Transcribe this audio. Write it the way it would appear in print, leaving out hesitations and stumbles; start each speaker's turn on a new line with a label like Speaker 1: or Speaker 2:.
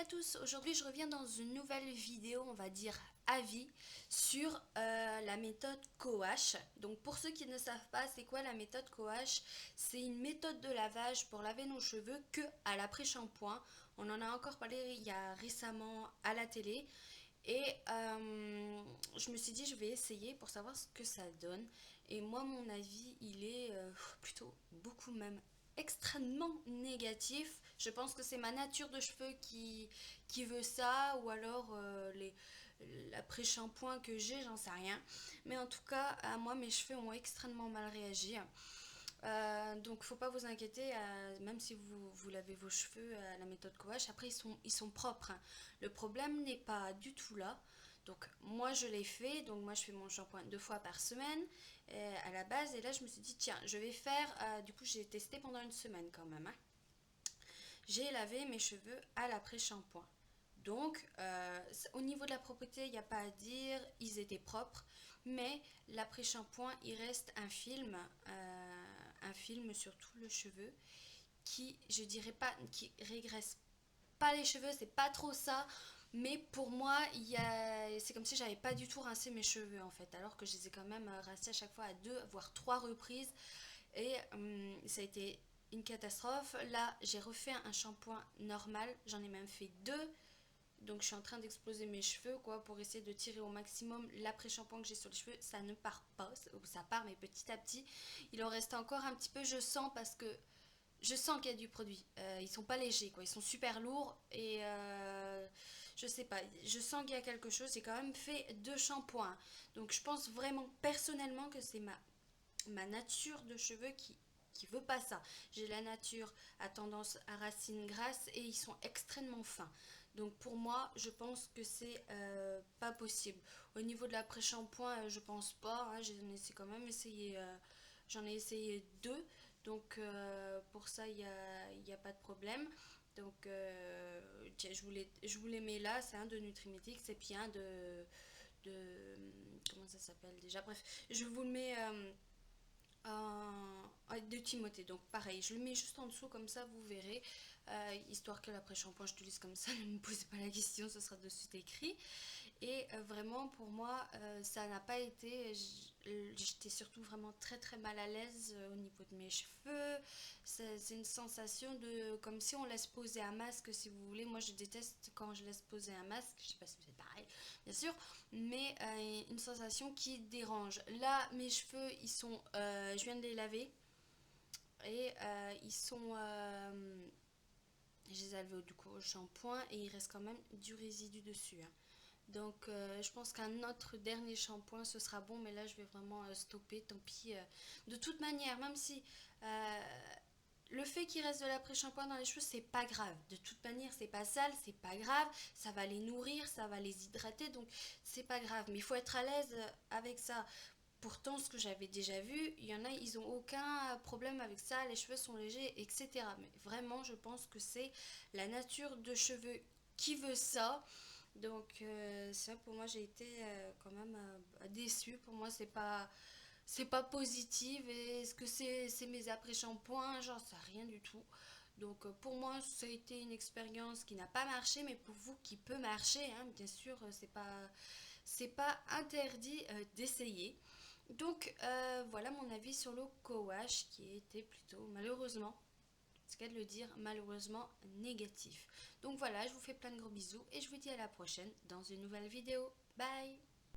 Speaker 1: à tous, aujourd'hui je reviens dans une nouvelle vidéo, on va dire avis, sur la méthode Coach. Donc pour ceux qui ne savent pas c'est quoi la méthode Coach, c'est une méthode de lavage pour laver nos cheveux que à l'après-shampoing. On en a encore parlé il y a récemment à la télé et je me suis dit je vais essayer pour savoir ce que ça donne. Et moi mon avis il est plutôt beaucoup même extrêmement négatif. Je pense que c'est ma nature de cheveux qui veut ça, ou alors l'après-shampoing que j'ai, j'en sais rien. Mais en tout cas, à moi, mes cheveux ont extrêmement mal réagi. Donc faut pas vous inquiéter, même si vous lavez vos cheveux à la méthode Coach, après ils sont propres, hein. Le problème n'est pas du tout là. Donc moi je l'ai fait, donc moi je fais mon shampoing 2 fois par semaine à la base, et là je me suis dit tiens je vais faire, du coup j'ai testé pendant une semaine quand même, hein. J'ai lavé mes cheveux à l'après-shampoing. Donc, au niveau de la propreté, il n'y a pas à dire, ils étaient propres, mais l'après-shampoing, il reste un film sur tout le cheveu qui, je dirais pas, qui régresse pas les cheveux, c'est pas trop ça, mais pour moi, c'est comme si j'avais pas du tout rincé mes cheveux en fait, alors que je les ai quand même rincés à chaque fois à 2 voire 3 reprises, et ça a été une catastrophe. Là, j'ai refait un shampoing normal, j'en ai même fait deux. Donc je suis en train d'exploser mes cheveux quoi pour essayer de tirer au maximum l'après-shampoing que j'ai sur les cheveux. Ça ne part pas, ça part mais petit à petit. Il en reste encore un petit peu, je sens, parce que je sens qu'il y a du produit. Ils sont pas légers quoi, ils sont super lourds et je sais pas, je sens qu'il y a quelque chose. J'ai quand même fait 2 shampoings. Donc je pense vraiment personnellement que c'est ma nature de cheveux qui veut pas ça. J'ai la nature à tendance à racines grasses et ils sont extrêmement fins. Donc pour moi, je pense que c'est pas possible. Au niveau de l'après-shampoing, je pense pas, hein. J'en ai essayé deux. Donc pour ça, il y a pas de problème. Donc tiens, je vous les mets là. C'est un de Nutrimetics et puis un de comment ça s'appelle déjà. Bref, je vous le mets de Timothée. Donc pareil, je le mets juste en dessous comme ça, vous verrez. Histoire que l'après-shampoing, je l'utilise comme ça, ne me posez pas la question, ce sera de suite écrit. Et vraiment, pour moi, ça n'a pas été. J'étais surtout vraiment très très mal à l'aise au niveau de mes cheveux. C'est une sensation de comme si on laisse poser un masque, si vous voulez. Moi, je déteste quand je laisse poser un masque. Je sais pas si c'est pareil, bien sûr, mais une sensation qui dérange. Là, mes cheveux, je viens de les laver et je les ai lavés du coup au shampoing et il reste quand même du résidu dessus, hein. Donc je pense qu'un autre dernier shampoing ce sera bon, mais là je vais vraiment stopper, tant pis. De toute manière, même si le fait qu'il reste de l'après-shampoing dans les cheveux, c'est pas grave. De toute manière, c'est pas sale, c'est pas grave. Ça va les nourrir, ça va les hydrater, donc c'est pas grave. Mais il faut être à l'aise avec ça. Pourtant, ce que j'avais déjà vu, il y en a, ils ont aucun problème avec ça, les cheveux sont légers, etc. Mais vraiment, je pense que c'est la nature de cheveux qui veut ça. Donc, ça pour moi, j'ai été quand même déçue. Pour moi, c'est pas positif. Et est-ce que c'est mes après-shampoings? J'en sais rien du tout. Donc, pour moi, ça a été une expérience qui n'a pas marché, mais pour vous, qui peut marcher, hein, bien sûr, c'est pas interdit d'essayer. Donc voilà mon avis sur le coash qui était plutôt malheureusement, c'est qu'à de le dire, malheureusement négatif. Donc voilà, je vous fais plein de gros bisous et je vous dis à la prochaine dans une nouvelle vidéo. Bye!